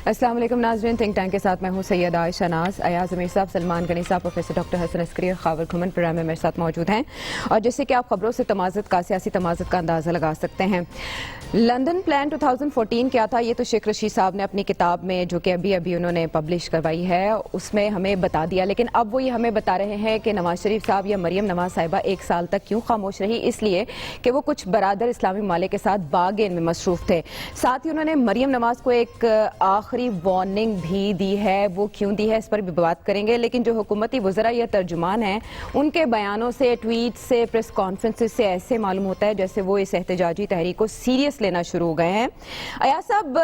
السلام علیکم ناظرین، تھنک ٹینک کے ساتھ میں ہوں سید عائشہ ناز۔ ایاز امیر صاحب، سلمان غنی صاحب، پروفیسر ڈاکٹر حسن عسکری اور خاور گھومن پروگرام میں میرے ساتھ موجود ہیں، اور جیسے کہ آپ خبروں سے سیاسی تمازت کا اندازہ لگا سکتے ہیں۔ لندن پلان 2014 کیا تھا، یہ تو شیخ رشید صاحب نے اپنی کتاب میں جو کہ ابھی انہوں نے پبلش کروائی ہے اس میں ہمیں بتا دیا، لیکن اب وہ یہ ہمیں بتا رہے ہیں کہ نواز شریف صاحب یا مریم نواز صاحبہ 1 سال تک کیوں خاموش رہی، اس لیے کہ وہ کچھ برادر اسلامی ممالک کے ساتھ بارگین میں مصروف تھے۔ ساتھ ہی انہوں نے مریم نواز کو ایک آخری وارننگ بھی دی ہے، وہ کیوں دی ہے اس پر بھی بات کریں گے، لیکن جو حکومتی وزراء یا ترجمان ہیں ان کے بیانوں سے، ٹویٹ سے، پریس کانفرنس سے ایسے معلوم ہوتا ہے جیسے وہ اس احتجاجی تحریک کو سیریس لینا شروع ہو گئے ہیں۔ ایاز صاحب،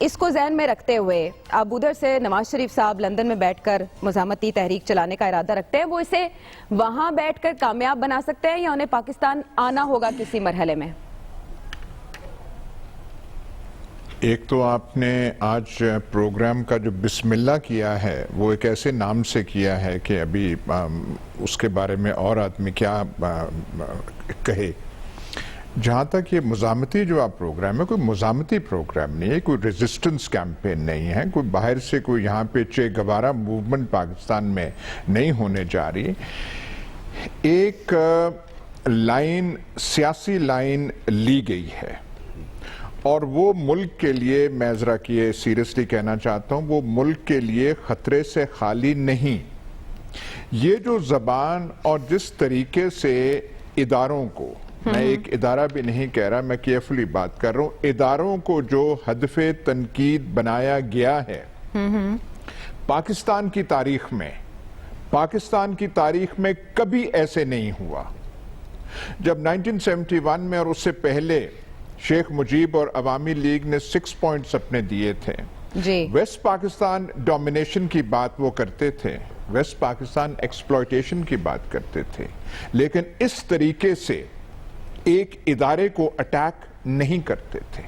اس کو ذہن میں رکھتے ہوئے اب ادھر سے نواز شریف صاحب لندن میں بیٹھ کر مزاحمتی تحریک چلانے کا ارادہ رکھتے ہیں، وہ اسے وہاں بیٹھ کر کامیاب بنا سکتے ہیں یا انہیں پاکستان آنا ہوگا کسی مرحلے میں؟ ایک تو آپ نے آج پروگرام کا جو بسم اللہ کیا ہے وہ ایک ایسے نام سے کیا ہے کہ ابھی اس کے بارے میں اور آدمی کیا کہے۔ جہاں تک یہ مزاحمتی جو آپ پروگرام ہے، کوئی مزاحمتی پروگرام نہیں ہے، کوئی ریزسٹنس کیمپین نہیں ہے، کوئی باہر سے کوئی یہاں پہ چے گوارا موومنٹ پاکستان میں نہیں ہونے جا رہی۔ ایک لائن، سیاسی لائن لی گئی ہے، اور وہ ملک کے لیے، میں ذرا کہ سیریسلی کہنا چاہتا ہوں، وہ ملک کے لیے خطرے سے خالی نہیں۔ یہ جو زبان اور جس طریقے سے اداروں کو، میں ایک ادارہ بھی نہیں کہہ رہا، میں کیئرفلی بات کر رہا ہوں، اداروں کو جو ہدف تنقید بنایا گیا ہے پاکستان کی تاریخ میں کبھی ایسے نہیں ہوا۔ جب 1971 میں اور اس سے پہلے شیخ مجیب اور عوامی لیگ نے 6 پوائنٹس اپنے دیے تھے، ویسٹ پاکستان ڈومینیشن کی بات وہ کرتے تھے، ویسٹ پاکستان ایکسپلوئٹیشن کی بات کرتے تھے، لیکن اس طریقے سے ایک ادارے کو اٹیک نہیں کرتے تھے۔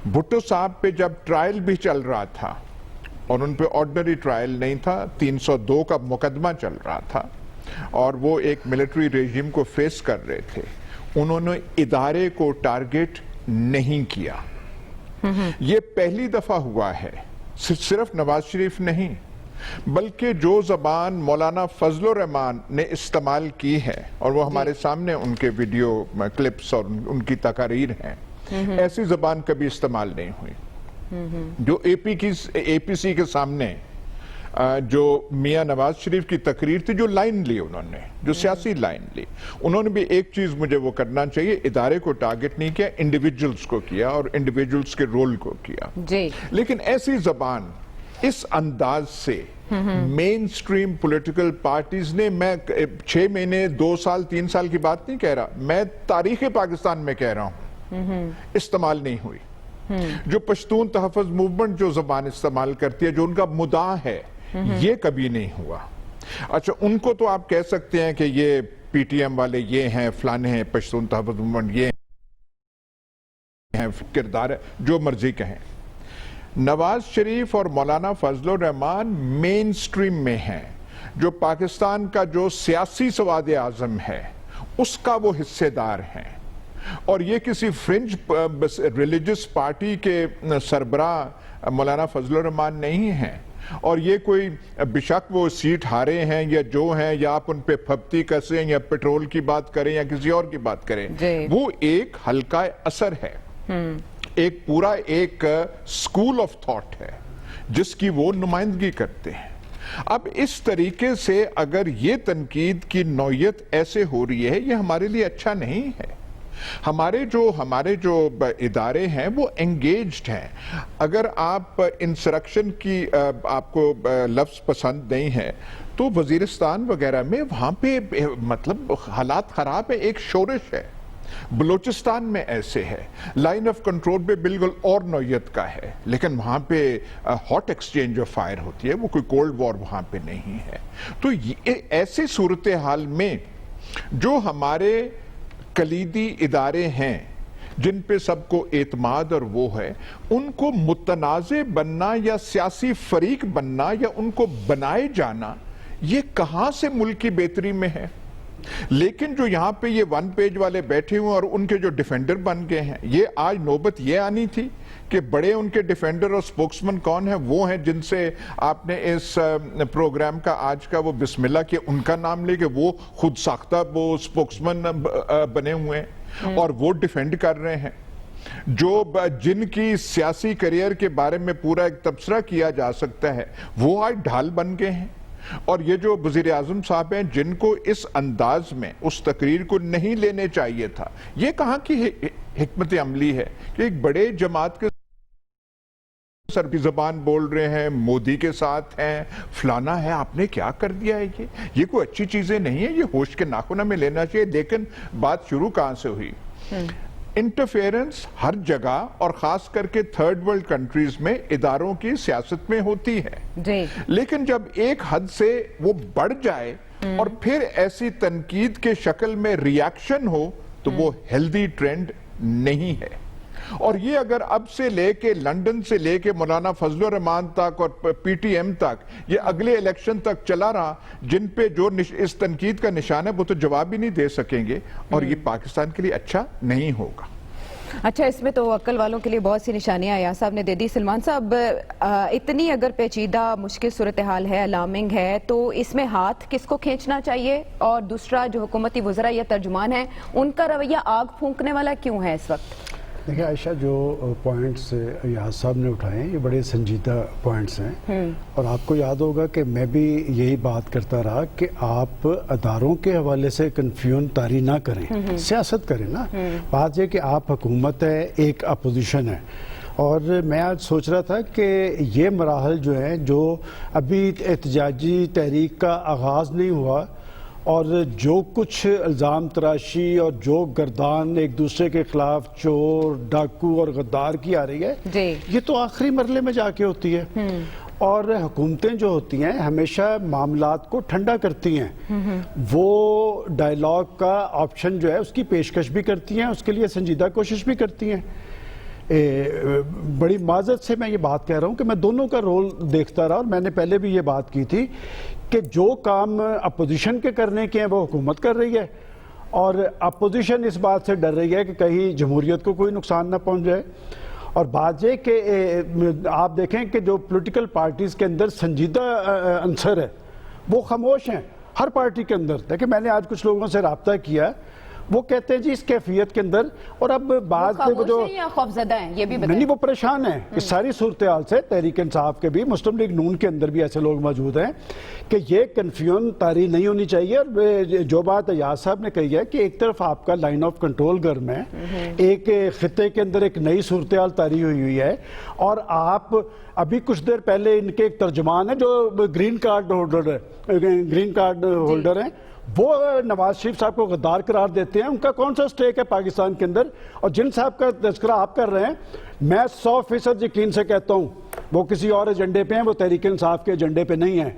بھٹو صاحب پہ جب ٹرائل بھی چل رہا تھا، اور ان پہ آرڈنری ٹرائل نہیں تھا، 302 کا مقدمہ چل رہا تھا، اور وہ ایک ملٹری ریجیم کو فیس کر رہے تھے، انہوں نے ادارے کو ٹارگٹ نہیں کیا۔ یہ پہلی دفعہ ہوا ہے، صرف نواز شریف نہیں، بلکہ جو زبان مولانا فضل الرحمان نے استعمال کی ہے، اور وہ ہمارے سامنے ان کے ویڈیو کلپس اور ان کی تقاریر ہیں، ایسی زبان کبھی استعمال نہیں ہوئی۔ جو اے پی سی کے سامنے جو میاں نواز شریف کی تقریر تھی، جو لائن لی انہوں نے، جو سیاسی لائن لی، انہوں نے بھی ایک چیز مجھے وہ کرنا چاہیے، ادارے کو ٹارگٹ نہیں کیا، انڈیویجولز کو کیا، اور انڈیویجولز کے رول کو کیا۔ لیکن ایسی زبان، اس انداز سے مین سٹریم پولیٹیکل پارٹیز نے، میں 6 مہینے 2 سال 3 سال کی بات نہیں کہہ رہا، میں تاریخ پاکستان میں کہہ رہا ہوں، استعمال نہیں ہوئی۔ جو پشتون تحفظ موومنٹ جو زبان استعمال کرتی ہے، جو ان کا مدعا ہے، یہ کبھی نہیں ہوا۔ اچھا، ان کو تو آپ کہہ سکتے ہیں کہ یہ پی ٹی ایم والے یہ ہیں، فلانے ہیں، پشتون تحفظ موومنٹ یہ ہیں، کردار ہے، جو مرضی کہیں۔ نواز شریف اور مولانا فضل الرحمان مین سٹریم میں ہیں، جو پاکستان کا جو سیاسی سواد اعظم ہے اس کا وہ حصے دار ہیں، اور یہ کسی فرنج ریلیجس پارٹی کے سربراہ مولانا فضل الرحمان نہیں ہیں، اور یہ کوئی بشک وہ سیٹ ہارے ہیں یا جو ہیں، یا آپ ان پہ پھپتی کسیں یا پیٹرول کی بات کریں یا کسی اور کی بات کریں، وہ ایک حلقہ اثر ہے، ایک پورا ایک سکول آف تھاٹ ہے جس کی وہ نمائندگی کرتے ہیں۔ اب اس طریقے سے اگر یہ تنقید کی نوعیت ایسے ہو رہی ہے، یہ ہمارے لیے اچھا نہیں ہے۔ ہمارے جو ادارے ہیں وہ انگیجڈ ہیں۔ اگر آپ انسرکشن کی آپ کو لفظ پسند نہیں ہے، تو وزیرستان وغیرہ میں وہاں پہ مطلب حالات خراب ہے، ایک شورش ہے۔ بلوچستان میں ایسے ہے، لائن آف کنٹرول پہ بالکل اور نوعیت کا ہے، لیکن وہاں پہ ہاٹ ایکسچینج آف فائر ہوتی ہے، وہ کوئی کولڈ وار وہاں پہ نہیں ہے۔ تو ایسی صورتحال میں جو ہمارے کلیدی ادارے ہیں، جن پہ سب کو اعتماد اور وہ ہے، ان کو متنازع بننا یا سیاسی فریق بننا یا ان کو بنائے جانا، یہ کہاں سے ملک کی بہتری میں ہے؟ لیکن جو یہاں پہ یہ 1 پیج والے بیٹھے ہوئے اور ان کے جو ڈیفینڈر بن گئے ہیں، یہ آج نوبت یہ آنی تھی کہ بڑے ان کے ڈیفینڈر اور سپوکسمن کون ہیں؟ وہ ہیں جن سے آپ نے اس پروگرام کا آج کا وہ بسم اللہ کہ ان کا نام لے کہ وہ خود ساختہ وہ سپوکسمن بنے ہوئے ہیں اور وہ ڈیفینڈ کر رہے ہیں، جن کی سیاسی کریئر کے بارے میں پورا ایک تبصرہ کیا جا سکتا ہے، وہ آج ڈھال بن گئے ہیں۔ اور یہ جو وزیر اعظم صاحب ہیں جن کو اس انداز میں اس تقریر کو نہیں لینے چاہیے تھا، یہ کہاں کی حکمت عملی ہے کہ ایک بڑے جماعت کے سر کی زبان بول رہے ہیں، مودی کے ساتھ ہیں، فلانا ہے، آپ نے کیا کر دیا ہے؟ یہ کوئی اچھی چیزیں نہیں ہیں، یہ ہوش کے ناخنوں میں لینا چاہیے۔ لیکن بات شروع کہاں سے ہوئی؟ انٹرفیرنس ہر جگہ اور خاص کر کے تھرڈ ورلڈ کنٹریز میں اداروں کی سیاست میں ہوتی ہے، لیکن جب ایک حد سے وہ بڑھ جائے اور پھر ایسی تنقید کے شکل میں ریاکشن ہو تو وہ ہیلدی ٹرینڈ نہیں ہے۔ اور یہ اگر اب سے لے کے لنڈن سے لے کے مولانا فضل الرحمان تک اور پی ٹی ایم تک یہ اگلے الیکشن تک چلا رہا، جن پہ جو اس تنقید کا نشان ہے وہ تو جواب ہی نہیں دے سکیں گے، اور یہ پاکستان کے لیے اچھا نہیں ہوگا۔ اچھا، اس میں تو عقل والوں کے لیے بہت سی نشانیاں ایاز صاحب نے دے دی۔ سلمان صاحب، اتنی اگر پیچیدہ مشکل صورتحال ہے، الارمنگ ہے، تو اس میں ہاتھ کس کو کھینچنا چاہیے؟ اور دوسرا، جو حکومتی وزراء یا ترجمان ہیں، ان کا رویہ آگ پھونکنے والا کیوں ہے اس وقت؟ دیکھیں عائشہ، جو پوائنٹس ایاز صاحب نے اٹھائے ہیں یہ بڑے سنجیدہ پوائنٹس ہیں، اور آپ کو یاد ہوگا کہ میں بھی یہی بات کرتا رہا کہ آپ اداروں کے حوالے سے کنفیوژن طاری نہ کریں، سیاست کریں نا۔ بات یہ کہ آپ حکومت ہے، ایک اپوزیشن ہے، اور میں آج سوچ رہا تھا کہ یہ مراحل جو ہیں، جو ابھی احتجاجی تحریک کا آغاز نہیں ہوا اور جو کچھ الزام تراشی اور جو گردان ایک دوسرے کے خلاف چور، ڈاکو اور غدار کی آ رہی ہے، یہ تو آخری مرحلے میں جا کے ہوتی ہے۔ اور حکومتیں جو ہوتی ہیں ہمیشہ معاملات کو ٹھنڈا کرتی ہیں، وہ ڈائیلاگ کا آپشن جو ہے اس کی پیشکش بھی کرتی ہیں، اس کے لیے سنجیدہ کوشش بھی کرتی ہیں۔ بڑی معذرت سے میں یہ بات کہہ رہا ہوں کہ میں دونوں کا رول دیکھتا رہا، اور میں نے پہلے بھی یہ بات کی تھی کہ جو کام اپوزیشن کے کرنے کے ہیں وہ حکومت کر رہی ہے، اور اپوزیشن اس بات سے ڈر رہی ہے کہ کہیں جمہوریت کو کوئی نقصان نہ پہنچ جائے۔ اور بات یہ کہ آپ دیکھیں کہ جو پولیٹیکل پارٹیز کے اندر سنجیدہ عنصر ہے وہ خاموش ہیں، ہر پارٹی کے اندر۔ دیکھیں، میں نے آج کچھ لوگوں سے رابطہ کیا، وہ کہتے ہیں جی اس کیفیت کے اندر، اور اب بعض جو خوفزدہ ہیں یہ بھی نہیں، وہ پریشان ہیں اس ساری صورتحال سے۔ تحریک انصاف کے بھی، مسلم لیگ نون کے اندر بھی ایسے لوگ موجود ہیں کہ یہ کنفیوژن طاری نہیں ہونی چاہیے۔ اور جو بات ایاز صاحب نے کہی ہے کہ ایک طرف آپ کا لائن آف کنٹرول گرم ہے، ایک خطے کے اندر ایک نئی صورتحال طاری ہوئی ہے، اور آپ ابھی کچھ دیر پہلے ان کے ایک ترجمان ہیں جو گرین کارڈ ہولڈر ہیں، وہ نواز شریف صاحب کو غدار قرار دیتے ہیں۔ ان کا کون سا سٹیک ہے پاکستان کے اندر؟ اور جن صاحب کا تذکرہ آپ کر رہے ہیں، میں 100% یقین سے کہتا ہوں وہ کسی اور ایجنڈے پہ ہیں، وہ تحریک انصاف کے ایجنڈے پہ نہیں ہیں،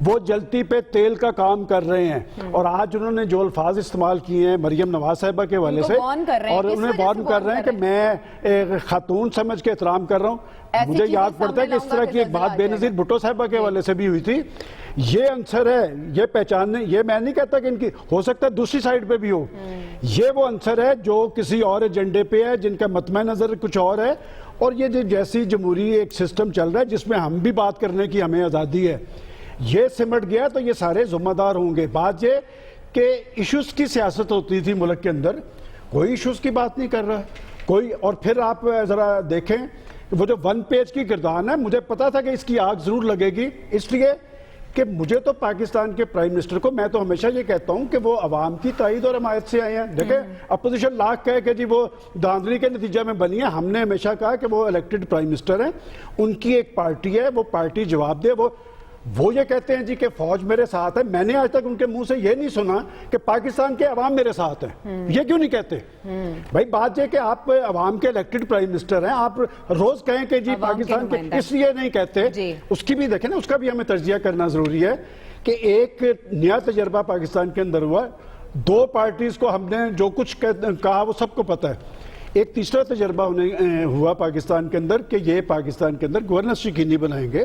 وہ جلتی پہ تیل کا کام کر رہے ہیں۔ اور آج انہوں نے جو الفاظ استعمال کیے ہیں مریم نواز صاحبہ کے حوالے سے، اور انہیں وارن کر رہے ہیں کہ میں ایک خاتون سمجھ کے احترام کر رہا ہوں۔ مجھے یاد پڑتا ہے کہ اس طرح کی ایک بات بے نظیر بھٹو صاحبہ کے حوالے سے بھی ہوئی تھی۔ یہ عنصر ہے، یہ پہچاننے، یہ میں نہیں کہتا کہ ان کی ہو سکتا ہے دوسری سائڈ پہ بھی ہو، یہ وہ عنصر ہے جو کسی اور ایجنڈے پہ ہے، جن کا مطمع نظر کچھ اور ہے۔ اور یہ جیسی جمہوری ایک سسٹم چل رہا ہے جس میں ہم بھی بات کرنے کی ہمیں آزادی ہے، یہ سمٹ گیا تو یہ سارے ذمہ دار ہوں گے۔ بات یہ کہ ایشوز کی سیاست ہوتی تھی ملک کے اندر، کوئی ایشوز کی بات نہیں کر رہا کوئی۔ اور پھر آپ ذرا دیکھیں وہ جو 1 پیج کی گردان ہے، مجھے پتا تھا کہ اس کی آگ ضرور لگے گی، اس لیے کہ مجھے تو پاکستان کے پرائم منسٹر کو، میں تو ہمیشہ یہ کہتا ہوں کہ وہ عوام کی تائید اور حمایت سے آئے ہیں۔ دیکھیں، اپوزیشن لاکھ کہے کہ جی وہ دھاندلی کے نتیجہ میں بنی ہے، ہم نے ہمیشہ کہا کہ وہ الیکٹڈ پرائم منسٹر ہیں، ان کی ایک پارٹی ہے، وہ پارٹی جواب دے۔ وہ یہ کہتے ہیں جی کہ فوج میرے ساتھ ہے، میں نے آج تک ان کے منہ سے یہ نہیں سنا کہ پاکستان کے عوام میرے ساتھ ہیں، یہ کیوں نہیں کہتے؟ بھائی بات یہ کہ آپ عوام کے الیکٹڈ پرائم منسٹر ہیں، آپ روز کہیں کہ جی پاکستان کے، اس لیے نہیں کہتے۔ اس کی بھی دیکھیں نا، اس کا بھی ہمیں تجزیہ کرنا ضروری ہے کہ ایک نیا تجربہ پاکستان کے اندر ہوا، 2 پارٹیز کو ہم نے جو کچھ کہا وہ سب کو پتہ ہے۔ ایک تیسرا تجربہ ہوا پاکستان کے اندر کہ یہ پاکستان کے اندر گورننس یقینی بنائیں گے۔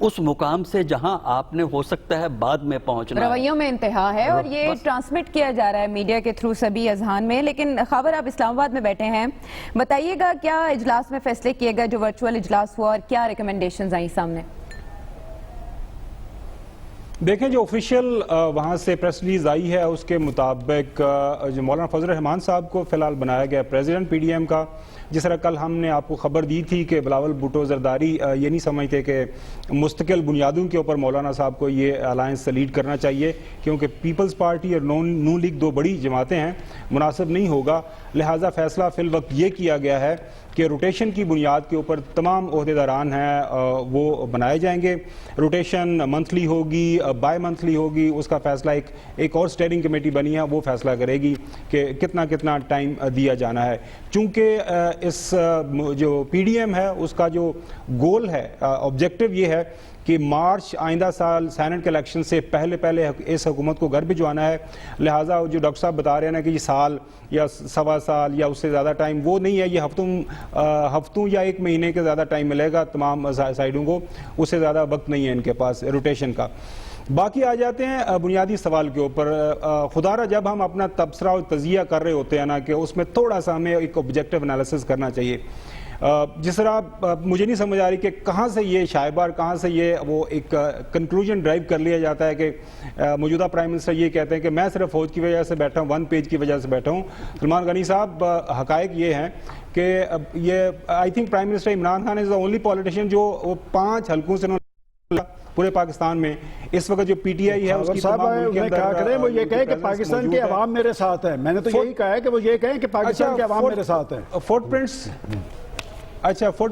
اس مقام سے جہاں آپ نے ہو سکتا ہے بعد میں پہنچنا رویوں میں انتہا ہے اور یہ ٹرانسمٹ کیا جا رہا ہے میڈیا کے تھرو سبھی اذہان میں. لیکن خاور آپ اسلام آباد میں بیٹھے ہیں, بتائیے گا کیا اجلاس میں فیصلے کیے گئے جو ورچوئل اجلاس ہوا, اور کیا ریکمنڈیشنز آئیں سامنے؟ دیکھیں جو آفیشیل وہاں سے پریس ریلیز آئی ہے اس کے مطابق جو مولانا فضل الرحمان صاحب کو فی الحال بنایا گیا پریزیڈنٹ پی ڈی ایم کا. جس طرح کل ہم نے آپ کو خبر دی تھی کہ بلاول بھٹو زرداری یہ نہیں سمجھتے کہ مستقل بنیادوں کے اوپر مولانا صاحب کو یہ الائنس سے لیڈ کرنا چاہیے, کیونکہ پیپلز پارٹی اور نون لیگ دو بڑی جماعتیں ہیں, مناسب نہیں ہوگا. لہٰذا فیصلہ فی الوقت یہ کیا گیا ہے کہ روٹیشن کی بنیاد کے اوپر تمام عہدیداران ہیں وہ بنائے جائیں گے. روٹیشن منتھلی ہوگی, بائی منتھلی ہوگی, اس کا فیصلہ ایک اور اسٹیئرنگ کمیٹی بنی ہے, وہ فیصلہ کرے گی کہ کتنا ٹائم دیا جانا ہے. چونکہ اس جو پی ڈی ایم ہے اس کا جو گول ہے, آبجیکٹو یہ ہے کہ مارچ آئندہ سال سینٹ کے الیکشن سے پہلے اس حکومت کو گھر بھجوانا ہے. لہٰذا جو ڈاکٹر صاحب بتا رہے ہیں نا کہ یہ سال یا سوا سال یا اس سے زیادہ ٹائم, وہ نہیں ہے. یہ ہفتوں یا ایک مہینے کے زیادہ ٹائم ملے گا تمام سائیڈوں کو, اس سے زیادہ وقت نہیں ہے ان کے پاس روٹیشن کا. باقی آ جاتے ہیں بنیادی سوال کے اوپر. خدا را جب ہم اپنا تبصرہ اور تجزیہ کر رہے ہوتے ہیں نا کہ اس میں تھوڑا سا ہمیں ایک آبجیکٹو انالیسس کرنا چاہیے. جس طرح مجھے نہیں سمجھ آ رہی کہ کہاں سے یہ شائبہ, کہاں سے یہ وہ ایک کنکلوژن ڈرائیو کر لیا جاتا ہے کہ موجودہ پرائم منسٹر یہ کہتے ہیں کہ میں صرف فوج کی وجہ سے بیٹھا ہوں, 1 پیج کی وجہ سے بیٹھا ہوں. سلمان غنی صاحب, حقائق یہ ہیں کہ یہ I think prime minister Imran Khan is the only politician جو 5 حلقوں سے پورے پاکستان میں اس وقت جو پی ٹی آئی ہے اس کی تمام ملک کے اندر وہ یہ کہیں کہ پاکستان کے عوام میرے ساتھ ہیں. میں نے تو یہی کہا ہے کہ وہ یہ کہیں کہ پاکستان کے عوام میرے ساتھ ہیں. فوٹ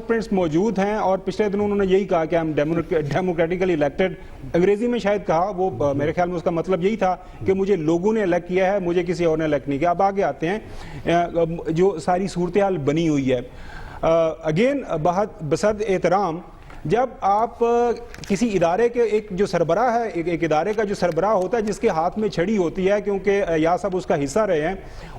پرنٹس موجود ہیں, اور پچھلے دنوں انہوں نے یہی کہا کہ ہم ڈیموکریٹیکلی الیکٹڈ, انگریزی میں شاید کہا, وہ میرے خیال میں اس کا مطلب یہی تھا کہ مجھے لوگوں نے الیکٹ کیا ہے, مجھے کسی اور نے الیکٹ نہیں کیا. اب آگے آتے ہیں جو ساری صورتحال بنی ہوئی ہے. اگین بصد احترام, جب آپ کسی ادارے کے ایک جو سربراہ ہے, ایک ادارے کا جو سربراہ ہوتا ہے جس کے ہاتھ میں چھڑی ہوتی ہے, کیونکہ یا سب اس کا حصہ رہے ہیں,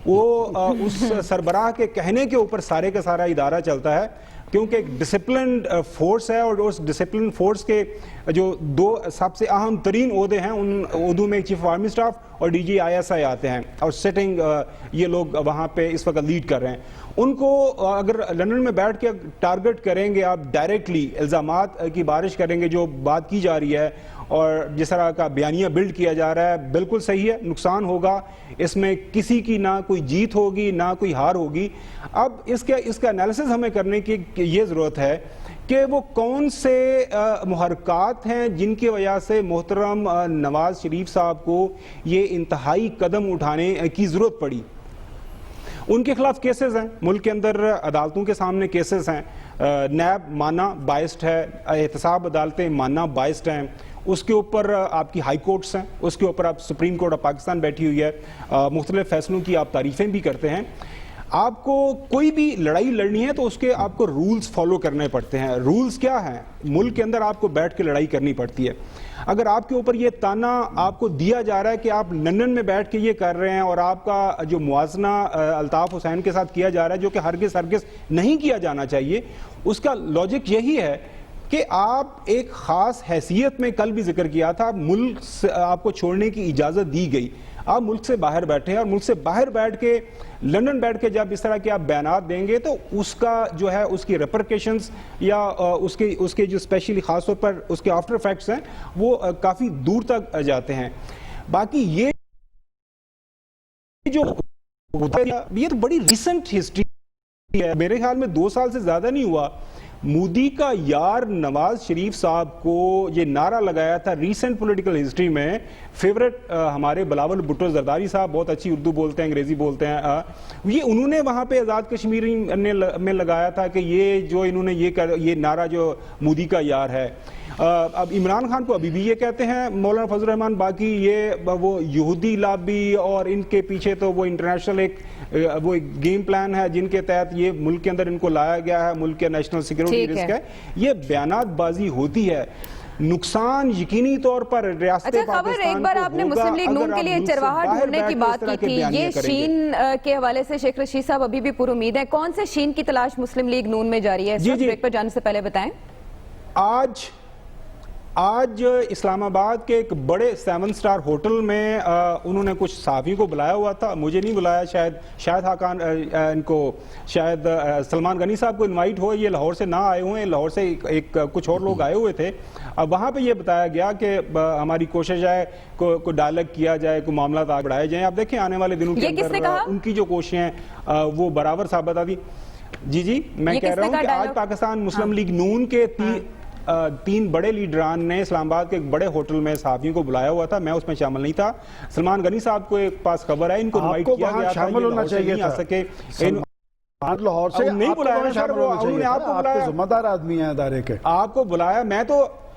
وہ اس سربراہ کے کہنے کے اوپر سارے کا سارا ادارہ چلتا ہے, کیونکہ ایک ڈسپلنڈ فورس ہے. اور اس ڈسپلنڈ فورس کے جو 2 سب سے اہم ترین عہدے ہیں, ان عہدوں میں چیف آف آرمی اسٹاف اور D G I S I آتے ہیں, اور سٹنگ یہ لوگ وہاں پہ اس وقت لیڈ کر رہے ہیں. ان کو اگر لندن میں بیٹھ کے ٹارگٹ کریں گے, آپ ڈائریکٹلی الزامات کی بارش کریں گے, جو بات کی جا رہی ہے اور جس طرح کا بیانیہ بلڈ کیا جا رہا ہے, بالکل صحیح ہے, نقصان ہوگا. اس میں کسی کی نہ کوئی جیت ہوگی نہ کوئی ہار ہوگی. اب اس کا انالیسس ہمیں کرنے کی یہ ضرورت ہے کہ وہ کون سے محرکات ہیں جن کی وجہ سے محترم نواز شریف صاحب کو یہ انتہائی قدم اٹھانے کی ضرورت پڑی. ان کے خلاف کیسز ہیں, ملک کے اندر عدالتوں کے سامنے کیسز ہیں. نیب مانا بائسڈ ہے, احتساب عدالتیں مانا بائسڈ ہیں, اس کے اوپر آپ کی ہائی کورٹس ہیں, اس کے اوپر آپ سپریم کورٹ آف پاکستان بیٹھی ہوئی ہے, مختلف فیصلوں کی آپ تعریفیں بھی کرتے ہیں. آپ کو کوئی بھی لڑائی لڑنی ہے تو اس کے آپ کو رولز فالو کرنے پڑتے ہیں. رولز کیا ہیں؟ ملک کے اندر آپ کو بیٹھ کے لڑائی کرنی پڑتی ہے. اگر آپ کے اوپر یہ تانا آپ کو دیا جا رہا ہے کہ آپ لندن میں بیٹھ کے یہ کر رہے ہیں, اور آپ کا جو موازنہ الطاف حسین کے ساتھ کیا جا رہا ہے, جو کہ ہرگز نہیں کیا جانا چاہیے, اس کا لاجک یہی ہے کہ آپ ایک خاص حیثیت میں, کل بھی ذکر کیا تھا, ملک سے آپ کو چھوڑنے کی اجازت دی گئی, آپ ملک سے باہر بیٹھے ہیں, اور ملک سے باہر بیٹھ کے لندن بیٹھ کے جب اس طرح کے آپ بیانات دیں گے تو اس کا جو ہے اس کی ریپرکیشنز یا اس کے جو اسپیشلی خاص طور پر اس کے آفٹر ایفیکٹس ہیں وہ کافی دور تک جاتے ہیں. باقی یہ جو یہ تو بڑی ریسنٹ ہسٹری ہے, میرے خیال میں 2 سال سے زیادہ نہیں ہوا. مودی کا یار نواز شریف صاحب کو یہ نعرہ لگایا تھا ریسنٹ پولیٹیکل ہسٹری میں. فیورٹ ہمارے بلاول بھٹو زرداری صاحب بہت اچھی اردو بولتے ہیں, انگریزی بولتے ہیں, یہ انہوں نے وہاں پہ آزاد کشمیر میں لگایا تھا کہ یہ جو انہوں نے یہ نعرہ جو مودی کا یار ہے. اب عمران خان کو ابھی بھی یہ کہتے ہیں مولانا فضل الرحمان. باقی یہ وہ یہودی لابی اور ان کے پیچھے تو وہ انٹرنیشنل وہ گیم پلان ہے جن کے تحت یہ ملک کے اندر ان کو لایا گیا ہے, ملک کے نیشنل سیکیورٹی رسک ہے. یہ بیانات بازی ہوتی ہے, نقصان یقینی طور پر ریاست پاکستان ایک بار آپ نے مسلم لیگ نون کے لیے چرواہا ڈھونڈنے کی بات کی تھی, یہ شین کے حوالے سے شیخ رشید صاحب ابھی بھی پر امید ہے. کون سے شین کی تلاش مسلم لیگ نون میں جاری ہے؟ بریک پر جانے سے پہلے بتائیں. آج اسلام آباد کے ایک بڑے 7 سٹار ہوٹل میں انہوں نے کچھ صحافی کو بلایا ہوا تھا, مجھے نہیں بلایا, شاید حقان ان کو شاید سلمان غنی صاحب کو انوائٹ ہو, یہ لاہور سے نہ آئے ہوئے ہیں, لاہور سے کچھ اور لوگ آئے ہوئے تھے. اب وہاں پہ یہ بتایا گیا کہ ہماری کوشش ہے کوئی ڈائیلاگ کیا جائے, کوئی معاملات آگے بڑھائے جائیں. آپ دیکھیں آنے والے دنوں کے اندر ان کی جو کوششیں ہیں وہ برابر ثابت آتی. جی میں کہہ رہا ہوں کہ آج پاکستان مسلم لیگ نون کے 3 بڑے لیڈران نے اسلام آباد کے ایک بڑے ہوٹل میں صحافیوں کو بلایا ہوا تھا, میں اس میں شامل نہیں تھا. سلمان غنی صاحب کو ایک پاس خبر ہے, ان کو انوائٹ کیا گیا تھا, شامل ہونا چاہیے نہیں آ سکے. لاہور سے نہیں بلایا سر, انہوں نے آپ کو بلایا, ذمہ دار آدمی ہیں ادارے کے, آپ کو بلایا.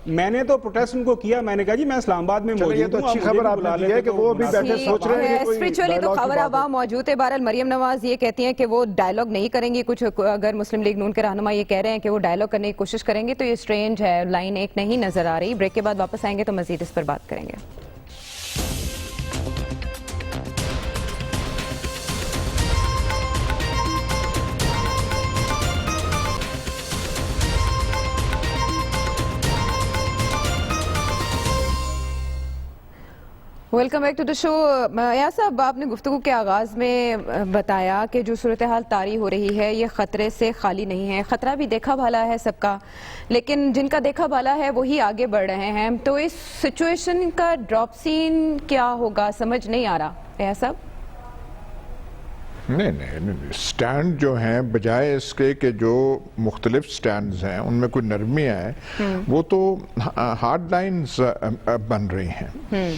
میں نے تو پروٹیسٹ ان کو کیا, میں نے کہا جی میں اسلام آباد میں موجود ہوں. یہ تو اچھی خبر آپ نے دی ہے کہ وہ بھی بیٹھے سوچ رہے ہیں کہ اسپریچولی تو خبر عوام موجود ہے. بہرحال مریم نواز یہ کہتی ہیں کہ وہ ڈائیلاگ نہیں کریں گی. کچھ اگر مسلم لیگ نون کے رہنما یہ کہہ رہے ہیں کہ وہ ڈائیلاگ کرنے کی کوشش کریں گے تو یہ سٹرینج ہے, لائن ایک نہیں نظر آ رہی. بریک کے بعد واپس آئیں گے تو مزید اس پر بات کریں گے. ویلکم بیک ٹو دا شو. ایاز صاحب, آپ نے گفتگو کے آغاز میں بتایا کہ جو صورتحال طاری ہو رہی ہے یہ خطرے سے خالی نہیں ہے. خطرہ بھی دیکھا بھالا ہے سب کا, لیکن جن کا دیکھا بھالا ہے وہی آگے بڑھ رہے ہیں. تو اس سچویشن کا ڈراپ سین کیا ہوگا سمجھ نہیں آ رہا ایاز صاحب. نہیں, سٹینڈ جو ہیں بجائے اس کے کہ جو مختلف سٹینڈز ہیں ان میں کوئی نرمیاں ہیں, وہ تو ہارڈ لائنز بن رہی ہیں.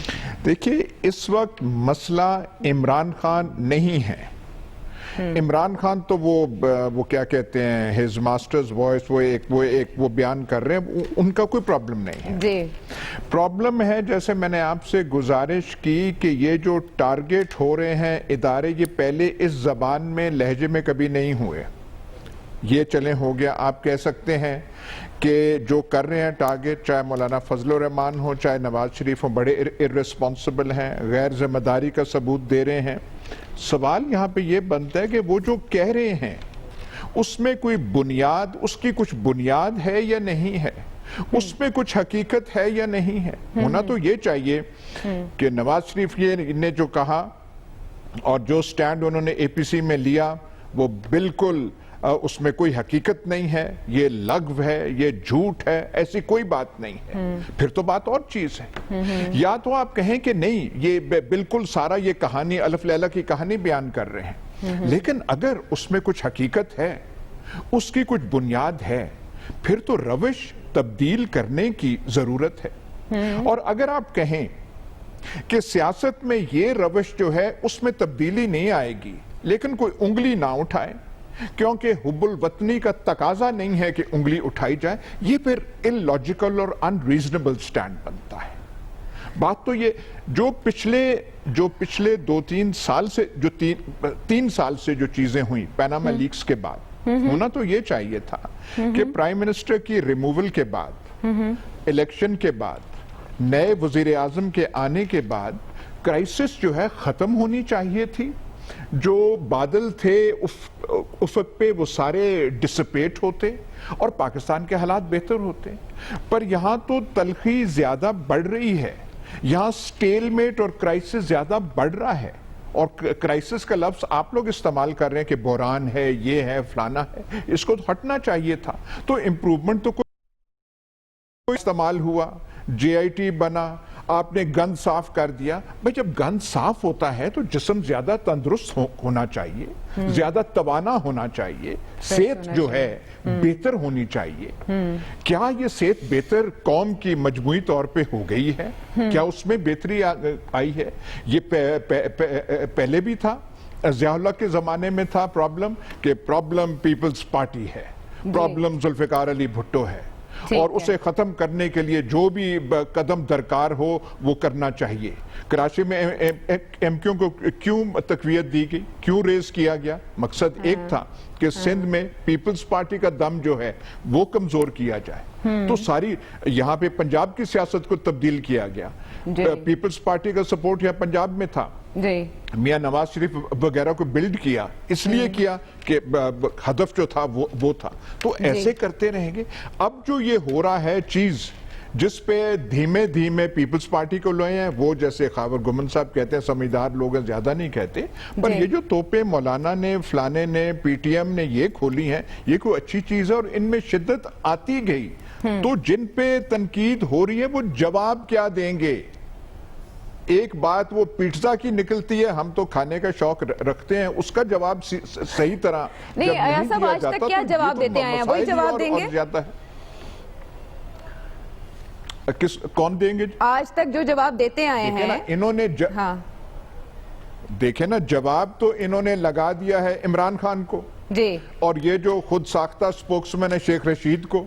دیکھیے اس وقت مسئلہ عمران خان نہیں ہے. عمران خان تو وہ کیا کہتے ہیں ہز ماسٹرز وائس, وہ بیان کر رہے ہیں, ان کا کوئی پرابلم نہیں ہے. جی پرابلم ہے, جیسے میں نے آپ سے گزارش کی کہ یہ جو ٹارگٹ ہو رہے ہیں ادارے, یہ پہلے اس زبان میں لہجے میں کبھی نہیں ہوئے. یہ چلیں ہو گیا, آپ کہہ سکتے ہیں کہ جو کر رہے ہیں ٹارگٹ, چاہے مولانا فضل الرحمان ہو چاہے نواز شریف ہو, بڑے ارریسپانسبل ہیں, غیر ذمہ داری کا ثبوت دے رہے ہیں. سوال یہاں پہ یہ بنتا ہے کہ وہ جو کہہ رہے ہیں اس میں کوئی بنیاد, اس کی کچھ بنیاد ہے یا نہیں ہے, اس میں کچھ حقیقت ہے یا نہیں ہے. ہونا تو یہ چاہیے کہ نواز شریف نے جو کہا اور جو سٹینڈ انہوں نے اے پی سی میں لیا وہ بالکل اس میں کوئی حقیقت نہیں ہے, یہ لغو ہے, یہ جھوٹ ہے, ایسی کوئی بات نہیں ہے. پھر تو بات اور چیز ہے. یا تو آپ کہیں کہ نہیں یہ بالکل سارا یہ کہانی الف لیلہ کی کہانی بیان کر رہے ہیں, لیکن اگر اس میں کچھ حقیقت ہے, اس کی کچھ بنیاد ہے, پھر تو روش تبدیل کرنے کی ضرورت ہے. اور اگر آپ کہیں کہ سیاست میں یہ روش جو ہے اس میں تبدیلی نہیں آئے گی, لیکن کوئی انگلی نہ اٹھائے کیونکہ حب الوطنی کا تقاضا نہیں ہے کہ انگلی اٹھائی جائے, یہ پھر illogical اور unreasonable سٹینڈ بنتا ہے. بات تو یہ جو پچھلے 2-3 سال سے, جو 3 سال سے جو چیزیں ہوئیں پیناما لیکس کے بعد, ہونا تو یہ چاہیے تھا کہ پرائم منسٹر کی ریموول کے بعد, الیکشن کے بعد, نئے وزیر اعظم کے آنے کے بعد کرائسس جو ہے ختم ہونی چاہیے تھی. جو بادل تھے افق پہ وہ سارے ڈسپیٹ ہوتے اور پاکستان کے حالات بہتر ہوتے. پر یہاں تو تلخی زیادہ بڑھ رہی ہے, یہاں سٹیل میٹ اور کرائسس زیادہ بڑھ رہا ہے. اور کرائسس کا لفظ آپ لوگ استعمال کر رہے ہیں کہ بحران ہے, یہ ہے, فلانا ہے, اس کو ہٹنا چاہیے تھا. تو امپروومنٹ تو کوئی استعمال ہوا, جے آئی ٹی بنا, آپ نے گند صاف کر دیا. بھئی جب گند صاف ہوتا ہے تو جسم زیادہ تندرست ہونا چاہیے, زیادہ توانا ہونا چاہیے, صحت جو ہے بہتر ہونی چاہیے. کیا یہ صحت بہتر قوم کی مجموعی طور پہ ہو گئی ہے؟ کیا اس میں بہتری آئی ہے؟ یہ پہلے بھی تھا, ضیاء اللہ کے زمانے میں تھا پرابلم, کہ پرابلم پیپلز پارٹی ہے, پرابلم ذوالفقار علی بھٹو ہے, اور اسے ختم کرنے کے لیے جو بھی قدم درکار ہو وہ کرنا چاہیے. کراچی میں ایم کیو کو کیوں تقویت دی گئی, کیوں ریز کیا گیا؟ مقصد ایک تھا کہ سندھ میں پیپلز پارٹی کا دم جو ہے وہ کمزور کیا جائے. تو ساری یہاں پہ پنجاب کی سیاست کو تبدیل کیا گیا. پیپلز پارٹی کا سپورٹ یہاں پنجاب میں تھا, میاں نواز شریف وغیرہ کو بلڈ کیا, اس لیے کیا کہ ہدف جو تھا وہ تھا. تو ایسے کرتے رہیں گے. اب جو یہ ہو رہا ہے چیز, جس پہ دھیمے دھیمے پیپلز پارٹی کو لوئے ہیں، وہ جیسے خاور گمن صاحب کہتے ہیں، سمجھدار لوگ زیادہ نہیں کہتے، پر یہ جو توپیں مولانا نے، فلانے نے، پی ٹی ایم نے یہ کھولی ہیں، یہ کوئی اچھی چیز ہے اور ان میں شدت آتی گئی، تو جن پہ تنقید ہو رہی ہے وہ جواب کیا دیں گے؟ ایک بات وہ پیٹزا کی نکلتی ہے، ہم تو کھانے کا شوق رکھتے ہیں، اس کا جواب صحیح طرح نہیں ایاز صاحب آج تک کیا جواب دیتے آئے ہیں، وہی جواب دیں گے؟ کون دیں گے؟ آج تک جو جواب دیتے آئے ہیں انہوں نے دیکھیں نا، جواب تو انہوں نے لگا دیا ہے عمران خان کو جی، اور یہ جو خود ساختہ سپوکسمین ہے شیخ رشید کو،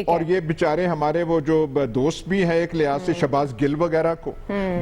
اور یہ بیچارے ہمارے وہ جو دوست بھی ہیں ایک لحاظ سے شہباز گل وغیرہ کو،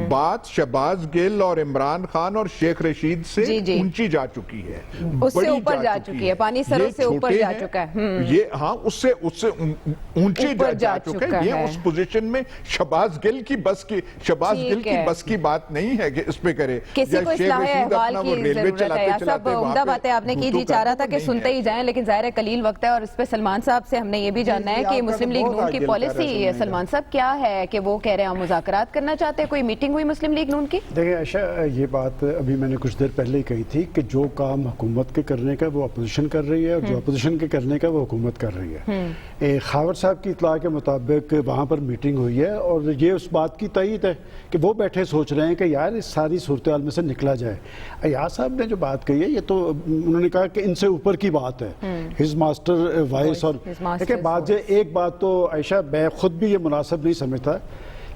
بات شہباز گل اور عمران خان اور شیخ رشید سے اونچی جا چکی ہے، اس سے اوپر جا چکی ہے، پانی سروں سے اوپر جا چکا ہے، یہ ہاں اس سے اونچی جا چکا ہے، یہ اس پوزیشن میں شہباز گل کی بس کی بات نہیں ہے کہ اس پہ کرے، کسی کو اصلاح احوال کی ضرورت ہے۔ سب عمدہ باتیں آپ نے کی، جی چاہ رہا تھا کہ سنتے ہی جائیں، لیکن ظاہر ہے قلیل وقت ہے، اور اس پہ سلمان صاحب سے ہم نے یہ بھی جاننا ہے کہ مسلم لیگ نون کی پالیسی سلمان صاحب کیا ہے کہ وہ کہہ رہے ہیں ہم مذاکرات کرنا چاہتے ہیں، کوئی میٹنگ ہوئی مسلم لیگ نون کی؟ دیکھیں عائشہ، یہ بات ابھی میں نے کچھ دیر پہلے ہی کہی تھی کہ جو کام حکومت کے کرنے کا وہ اپوزیشن کر رہی ہے، اور جو اپوزیشن کے کرنے کا وہ حکومت کر رہی ہے۔ خاور صاحب کی اطلاع کے مطابق وہاں پر میٹنگ ہوئی ہے، اور یہ اس بات کی تائید ہے کہ وہ بیٹھے سوچ رہے ہیں کہ یار اس ساری صورتحال میں سے نکلا جائے۔ ایاز صاحب نے جو بات کہی ہے، یہ تو انہوں نے کہا کہ ان سے اوپر کی بات ہے، ہز ماسٹر وائس، اور دیکھیں بات ایک بات تو عائشہ میں خود بھی یہ مناسب نہیں سمجھتا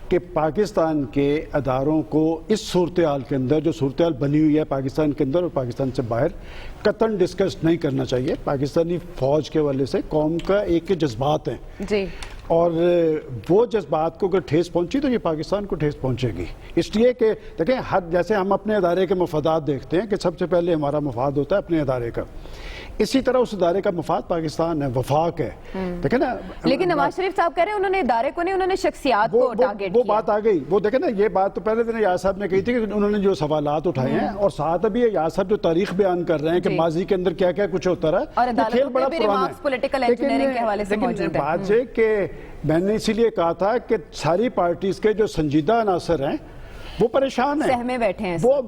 کہ پاکستان کے اداروں کو اس صورتحال کے اندر، جو صورتحال بنی ہوئی ہے پاکستان کے اندر اور پاکستان سے باہر، قطعاً ڈسکس نہیں کرنا چاہیے۔ پاکستانی فوج کے والے سے قوم کا ایک جذبات ہیں جی، اور وہ جذبات کو اگر ٹھیس پہنچی تو یہ پاکستان کو ٹھیس پہنچے گی، اس لیے کہ دیکھیں جیسے ہم اپنے ادارے کے مفادات دیکھتے ہیں کہ سب سے پہلے ہمارا مفاد ہوتا ہے اپنے ادارے کا، اسی طرح اس ادارے کا مفاد پاکستان ہے، وفاق ہے، دیکھیں نا۔ لیکن نواز شریف صاحب کہہ رہے ہیں انہوں نے ادارے کو نہیں، انہوں نے شخصیات کو ٹارگٹ کیا۔ وہ بات آ گئی، وہ دیکھیں نا، یہ بات تو پہلے دن ایاز صاحب نے کہی تھی کہ انہوں نے جو سوالات اٹھائے ہیں، اور ساتھ ابھی ایاز صاحب جو تاریخ بیان کر رہے ہیں کہ ماضی کے اندر کیا کیا کچھ ہوتا رہا، اور عدالتوں پہ بھی ریمارکس پولیٹیکل انجینئرنگ کے حوالے سے موجود ہیں۔ بات یہ کہ میں نے اسی لیے کہا تھا کہ ساری پارٹیز کے جو سنجیدہ عناصر ہیں وہ پریشان ہیں، سہمے بیٹھے ہیں۔ وہ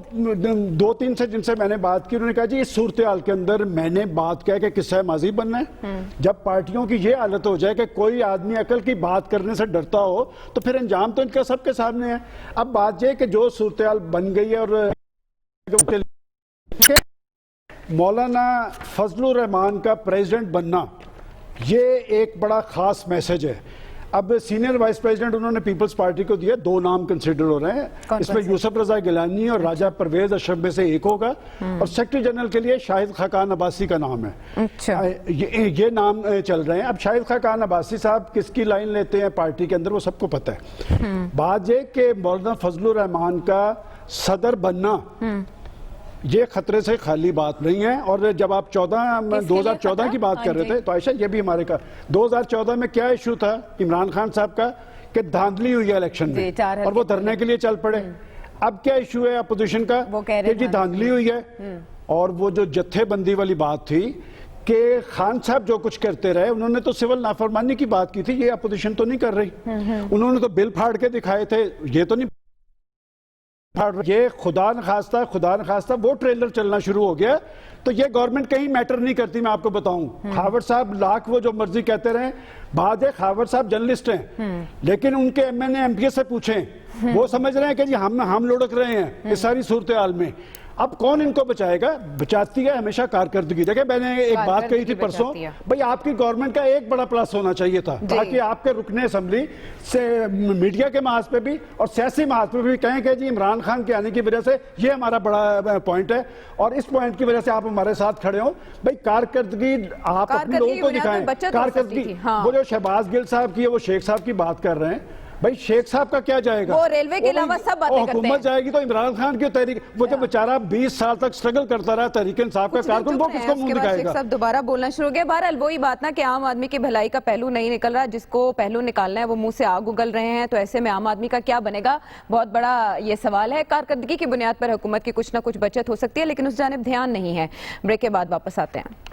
دو تین سے جن سے میں نے بات کی، انہوں نے کہا جی اس صورتحال کے اندر میں نے بات کیا کہ قصہ ماضی بننا ہے۔ جب پارٹیوں کی یہ حالت ہو جائے کہ کوئی آدمی عقل کی بات کرنے سے ڈرتا ہو تو پھر انجام تو ان کا سب کے سامنے ہے۔ اب بات یہ کہ جو صورتحال بن گئی ہے، اور مولانا فضل الرحمان کا پریزیڈنٹ بننا یہ ایک بڑا خاص میسج ہے۔ اب سینئر وائس پریزیڈنٹ انہوں نے پیپلز پارٹی کو دیا، 2 نام کنسیڈر ہو رہے ہیں، اس میں یوسف رضا گیلانی اور راجہ پرویز اشرف میں سے ایک ہوگا، اور سیکرٹری جنرل کے لیے شاہد خاقان عباسی کا نام ہے۔ یہ نام چل رہے ہیں۔ اب شاہد خاقان عباسی صاحب کس کی لائن لیتے ہیں پارٹی کے اندر وہ سب کو پتہ ہے۔ بات یہ کہ مولانا فضل الرحمان کا صدر بننا یہ خطرے سے خالی بات نہیں ہے، اور جب آپ 2014 کی بات کر رہے تھے تو عائشہ یہ بھی ہمارے کا 2014 میں کیا ایشو تھا عمران خان صاحب کا کہ دھاندلی ہوئی ہے الیکشن میں، اور وہ دھرنے کے لیے چل پڑے۔ اب کیا ایشو ہے اپوزیشن کا کہ جی دھاندلی ہوئی ہے، اور وہ جو جتھے بندی والی بات تھی کہ خان صاحب جو کچھ کرتے رہے، انہوں نے تو سول نافرمانی کی بات کی تھی، یہ اپوزیشن تو نہیں کر رہی، انہوں نے تو بل پھاڑ کے دکھائے تھے، یہ تو نہیں، یہ خدا نخواستہ وہ ٹریلر چلنا شروع ہو گیا تو یہ گورنمنٹ کہیں میٹر نہیں کرتی۔ میں آپ کو بتاؤں، خاور صاحب لاکھ وہ جو مرضی کہتے رہیں، بات ہے خاور صاحب جرنلسٹ ہیں، لیکن ان کے ایم پی سے پوچھیں، وہ سمجھ رہے ہیں کہ جی ہم لڑک رہے ہیں اس ساری صورتحال میں۔ اب کون ان کو بچائے گا؟ بچاتی ہے ہمیشہ کارکردگی۔ دیکھیں میں نے ایک بات کہی تھی پرسوں، بھئی آپ کی گورنمنٹ کا ایک بڑا پلس ہونا چاہیے تھا تاکہ آپ کے رکن اسمبلی سے میڈیا کے محاذ پہ بھی اور سیاسی محاذ پہ بھی کہیں کہ جی عمران خان کے آنے کی وجہ سے یہ ہمارا بڑا پوائنٹ ہے، اور اس پوائنٹ کی وجہ سے آپ ہمارے ساتھ کھڑے ہوں۔ بھئی کارکردگی آپ اپنے لوگوں کو دکھائیں، کارکردگی وہ جو شہباز گل صاحب کی ہے وہ شیخ صاحب کی بات کر رہے ہیں، بھائی شیخ صاحب کا کیا جائے گا؟ وہ ریلوے کے علاوہ سب باتیں کرتے ہیں۔ حکومت جائے گی تو عمران خان کی تحریک، وہ جو بیچارہ 20 سال تک سٹرگل کرتا رہا تحریک انصاف کا کارکن، وہ کس کو منہ دکھائے گا؟ صاحب دوبارہ بولنا شروع ہو گیا۔ بہرحال وہی بات نا کہ عام آدمی کی بھلائی کا پہلو نہیں نکل رہا، جس کو پہلو نکالنا ہے وہ منہ سے آگ اگل رہے ہیں، تو ایسے میں عام آدمی کا کیا بنے گا؟ بہت بڑا یہ سوال ہے۔ کارکردگی کی بنیاد پر حکومت کی کچھ نہ کچھ بچت ہو سکتی ہے، لیکن اس جانب دھیان نہیں ہے۔ بریک کے بعد واپس آتے ہیں۔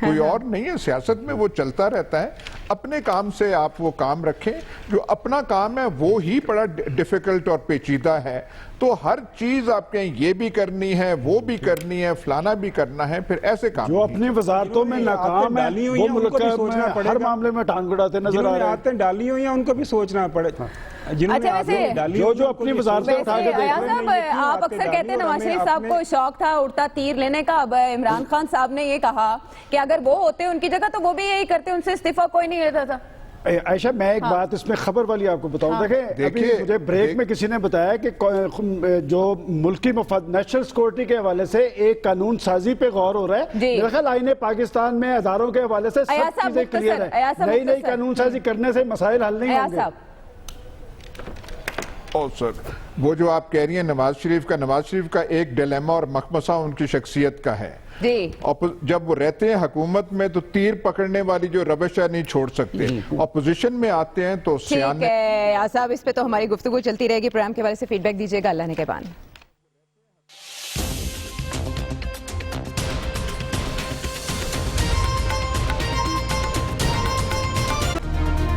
کوئی اور نہیں ہے. سیاست میں وہ چلتا رہتا ہے. اپنے کام سے آپ وہ کام رکھیں جو اپنا کام ہے, وہ ہی بڑا ڈیفیکلٹ اور پیچیدہ ہے. تو ہر چیز آپ کہیں یہ بھی کرنی ہے, وہ بھی کرنی ہے, فلانا بھی کرنا ہے, پھر ایسے کام جو اپنی وزارتوں میں ناکام ہے وہ ملک میں ہر معاملے میں ٹانگ اڑاتے نظر آ رہے ہیں. آتے ڈالی ہوئی ہیں ان کو بھی سوچنا پڑے. جو اپنی وزارتیں اٹھا کے دیکھ رہے ہیں. آپ اکثر کہتے ہیں نواز شریف صاحب کو شوق تھا اڑتا تیر لینے کا. اب عمران خان صاحب نے یہ کہا کہ اگر وہ ہوتے ان کی جگہ تو وہ بھی یہی کرتے, ان سے استعفیٰ کوئی نہیں لیتا تھا. عائشہ میں ایک بات اس میں خبر والی آپ کو بتاؤں. دیکھیں ابھی مجھے بریک میں کسی نے بتایا کہ جو ملکی مفاد نیشنل سیکورٹی کے حوالے سے ایک قانون سازی پہ غور ہو رہا ہے. میرا خیال آئین پاکستان میں اداروں کے حوالے سے سب چیزیں کلیئر ہیں. نئی قانون سازی کرنے سے مسائل حل نہیں ہوں گے. سر وہ جو آپ کہہ رہی ہیں نواز شریف کا ایک ڈیلیما اور مخمصہ ان کی شخصیت کا ہے. جب وہ رہتے ہیں حکومت میں تو تیر پکڑنے والی جو روش ہے نہیں چھوڑ سکتے. اپوزیشن میں آتے ہیں تو ٹھیک ہے صاحب, اس پہ تو ہماری گفتگو چلتی رہے گی. پروگرام کے حوالے سے فیڈ بیک دیجیے گا. اللہ نے کے بان.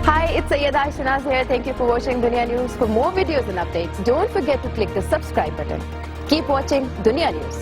Hi, it's Sayyeda Shanaz here. Thank you for watching Dunya News. For more videos and updates, don't forget to click the subscribe button. Keep watching Dunya News.